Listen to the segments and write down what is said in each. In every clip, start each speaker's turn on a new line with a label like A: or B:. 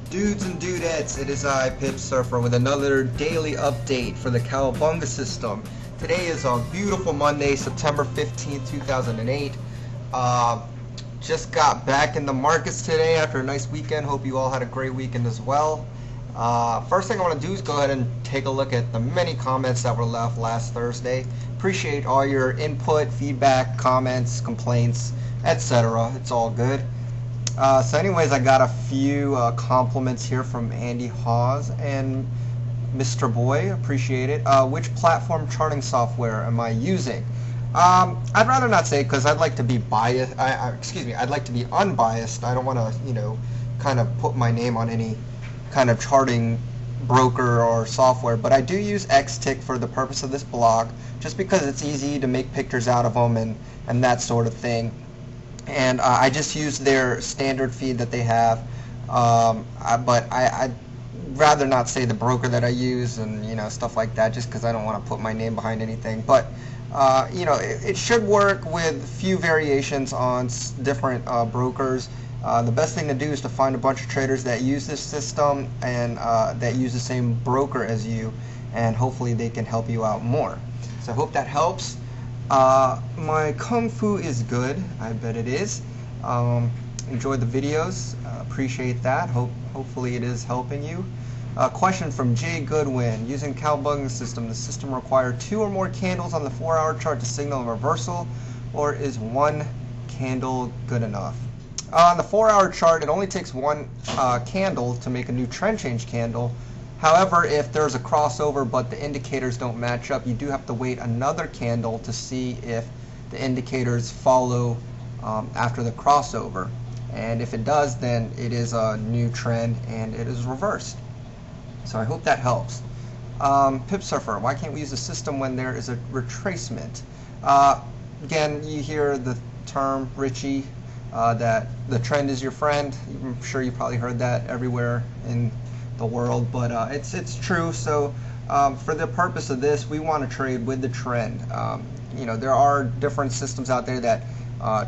A: Dudes and dudettes, it is I, Pip Surfer, with another daily update for the Cowabunga system. Today is a beautiful Monday, September 15th, 2008. Just got back in the markets today after a nice weekend. Hope you all had a great weekend as well. First thing I want to do is go ahead and take a look at the many comments that were left last Thursday. Appreciate all your input, feedback, comments, complaints, etc. It's all good. So anyways, I got a few compliments here from Andy Hawes and Mr. Boy. Appreciate it. Which platform charting software am I using? I'd rather not say, because I'd like to be biased. I'd like to be unbiased. I don't want to, kind of put my name on any kind of charting broker or software. But I do use Xtick for the purpose of this blog, just because it's easy to make pictures out of them and that sort of thing. And I just use their standard feed that they have, but I'd rather not say the broker that I use and stuff like that, just because I don't want to put my name behind anything. But it should work with few variations on different brokers. The best thing to do is to find a bunch of traders that use this system and that use the same broker as you, and hopefully they can help you out more. So I hope that helps. My Kung Fu is good. I bet it is. Enjoyed the videos. Appreciate that. Hopefully it is helping you. Question from Jay Goodwin. Using Cowabunga system, the system require 2 or more candles on the 4-hour chart to signal a reversal, or is 1 candle good enough? On the 4-hour chart, it only takes 1 candle to make a new trend change candle. However, if there's a crossover but the indicators don't match up, you do have to wait another candle to see if the indicators follow after the crossover. And if it does, then it is a new trend and it is reversed. So I hope that helps. Pip Surfer, why can't we use the system when there is a retracement? Again, you hear the term, Richie, that the trend is your friend. I'm sure you probably heard that everywhere in the world, but it's true. So for the purpose of this, we want to trade with the trend. There are different systems out there that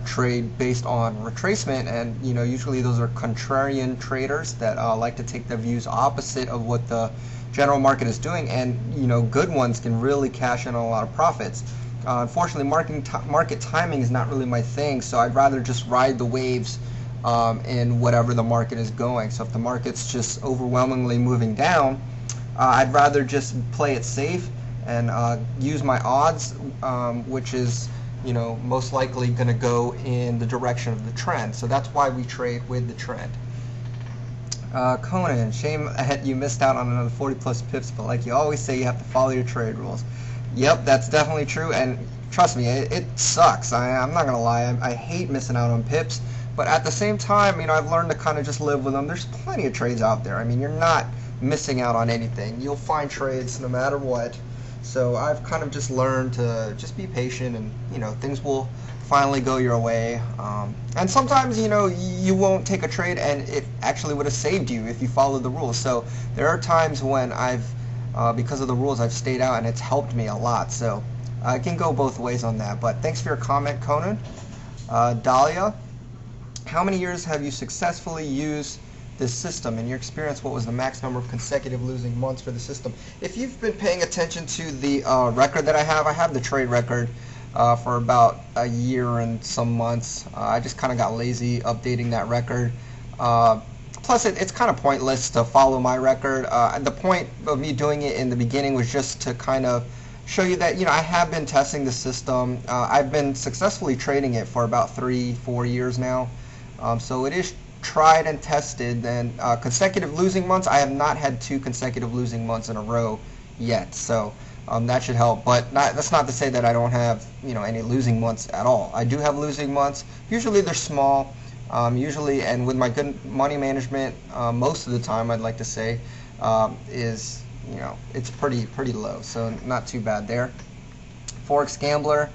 A: trade based on retracement, and usually those are contrarian traders that like to take the views opposite of what the general market is doing, and good ones can really cash in on a lot of profits. Unfortunately, market timing is not really my thing, so I'd rather just ride the waves in whatever the market is going. So if the market's just overwhelmingly moving down, I'd rather just play it safe and use my odds, which is most likely going to go in the direction of the trend. So that's why we trade with the trend. Conan, shame you missed out on another 40 plus pips, but like you always say, you have to follow your trade rules. Yep, that's definitely true, and trust me, it sucks. I'm not gonna lie, I hate missing out on pips, but at the same time, I've learned to kind of just live with them. There's plenty of trades out there. You're not missing out on anything. You'll find trades no matter what. So I've kind of just learned to just be patient, and things will finally go your way. And sometimes you won't take a trade, and it actually would have saved you if you followed the rules. So there are times when because of the rules, I've stayed out, and it's helped me a lot. So I can go both ways on that. But thanks for your comment, Conan. Dahlia, how many years have you successfully used this system? In your experience, what was the max number of consecutive losing months for the system? If you've been paying attention to the record that I have the trade record for about a year and some months. I just kind of got lazy updating that record. Plus, it's kind of pointless to follow my record. The point of me doing it in the beginning was just to kind of show you that I have been testing the system. I've been successfully trading it for about 3-4 years now. So it is tried and tested. And consecutive losing months, I have not had 2 consecutive losing months in a row yet. So that should help. But that's not to say that I don't have any losing months at all. I do have losing months. Usually they're small. Usually, and with my good money management, most of the time, I'd like to say, is it's pretty low, so not too bad there. Forex Gambler,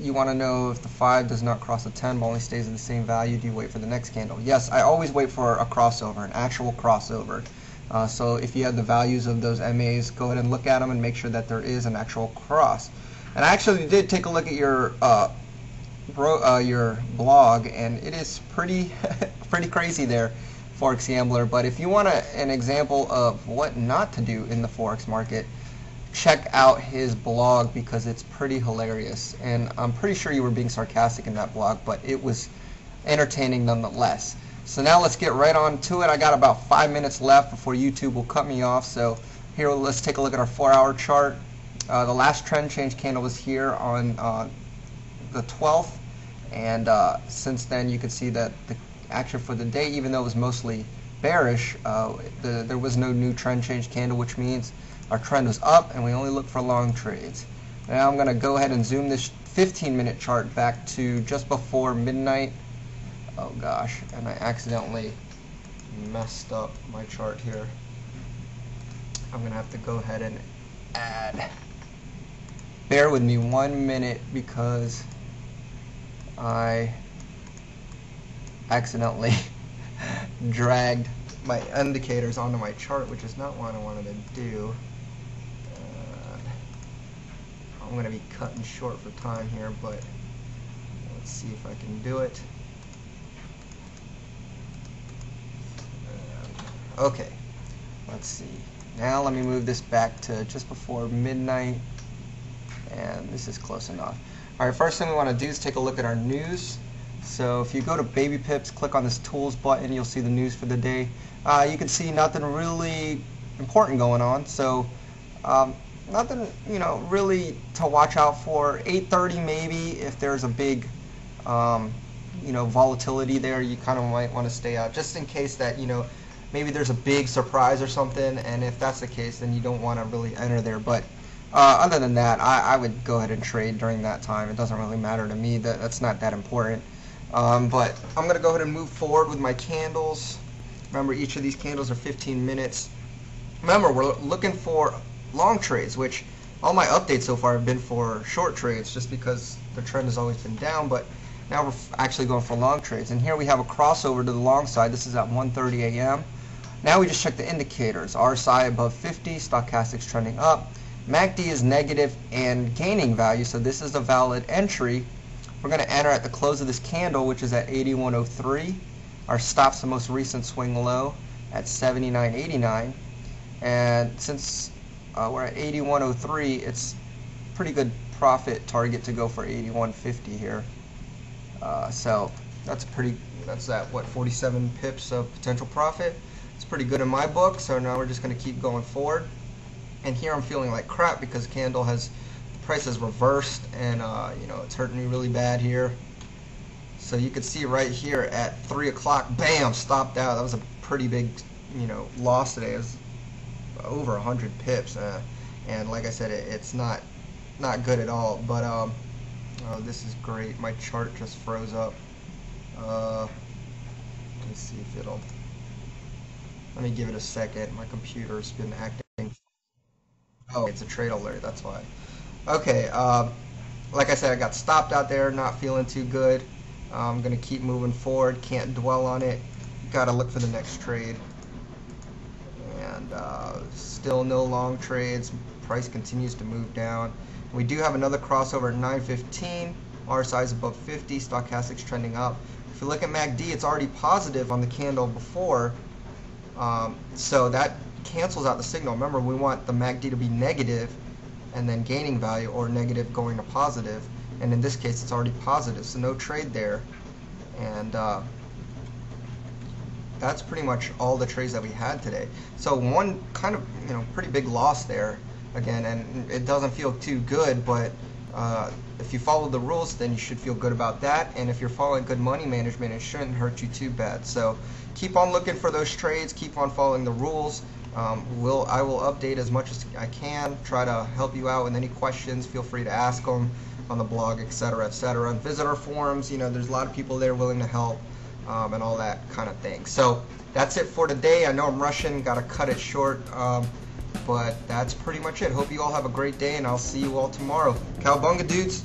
A: you want to know if the 5 does not cross the 10 but only stays at the same value, do you wait for the next candle? Yes, I always wait for a crossover, an actual crossover. So if you have the values of those MAs, go ahead and look at them and make sure that there is an actual cross. And I actually did take a look at your blog, and it is pretty pretty crazy there. Forex gambler. But if you want an example of what not to do in the Forex market, check out his blog because it's pretty hilarious. And I'm pretty sure you were being sarcastic in that blog, but it was entertaining nonetheless. So now let's get right on to it. I got about 5 minutes left before YouTube will cut me off. So here, let's take a look at our 4-hour chart. The last trend change candle was here on the 12th, and since then you can see that the action for the day, even though it was mostly bearish, there was no new trend change candle, which means our trend was up and we only look for long trades. Now I'm going to go ahead and zoom this 15-minute chart back to just before midnight. Oh gosh, and I accidentally messed up my chart here. I'm going to have to go ahead and add. Bear with me 1 minute because I accidentally dragged my indicators onto my chart, which is not what I wanted to do. I'm going to be cutting short for time here, but let's see if I can do it. Okay, let's see. Now let me move this back to just before midnight, and this is close enough. All right, first thing we want to do is take a look at our news. So if you go to Baby Pips, click on this Tools button, you'll see the news for the day. You can see nothing really important going on, so nothing, you know, really to watch out for. 8:30 maybe, if there's a big, you know, volatility there, you kind of might want to stay out, just in case that, you know, maybe there's a big surprise or something, and if that's the case, then you don't want to really enter there. But other than that, I would go ahead and trade during that time. It doesn't really matter to me. That's not that important. But I'm going to go ahead and move forward with my candles. Remember, each of these candles are 15 minutes. Remember, we're looking for long trades, which all my updates so far have been for short trades just because the trend has always been down. But now we're actually going for long trades. And here we have a crossover to the long side. This is at 1:30 a.m. Now we just check the indicators. RSI above 50, stochastics trending up. MACD is negative and gaining value, so this is a valid entry. We're going to enter at the close of this candle, which is at 81.03. Our stop's the most recent swing low at 79.89. And since we're at 81.03, it's pretty good profit target to go for 81.50 here. So that's at what, 47 pips of potential profit. It's pretty good in my book. So now we're just going to keep going forward. And here I'm feeling like crap because candle has, price has reversed, and you know, it's hurting me really bad here. So you can see right here at 3 o'clock, bam, stopped out. That was a pretty big, you know, loss today. It was over 100 pips, and like I said, it's not good at all. But oh, this is great. My chart just froze up. Let me see if it'll. Let me give it a second. My computer's been acting. Oh, it's a trade alert. That's why. Okay. Like I said, I got stopped out there. Not feeling too good. I'm gonna keep moving forward. Can't dwell on it. Gotta look for the next trade. And still no long trades. Price continues to move down. We do have another crossover at 9:15. RSI is above 50. Stochastics trending up. If you look at MACD, it's already positive on the candle before. So that cancels out the signal. Remember, we want the MACD to be negative and then gaining value, or negative going to positive. And in this case, it's already positive, so no trade there. And that's pretty much all the trades that we had today. So one kind of, you know, pretty big loss there again, and it doesn't feel too good, but if you follow the rules, then you should feel good about that. And if you're following good money management, it shouldn't hurt you too bad. So keep on looking for those trades, keep on following the rules. I will update as much as I can, try to help you out with any questions. Feel free to ask them on the blog, etc., etc. And visit our forums. You know, there's a lot of people there willing to help, and all that kind of thing. So that's it for today. I know I'm rushing, got to cut it short, but that's pretty much it. Hope you all have a great day, and I'll see you all tomorrow. Cowabunga, dudes.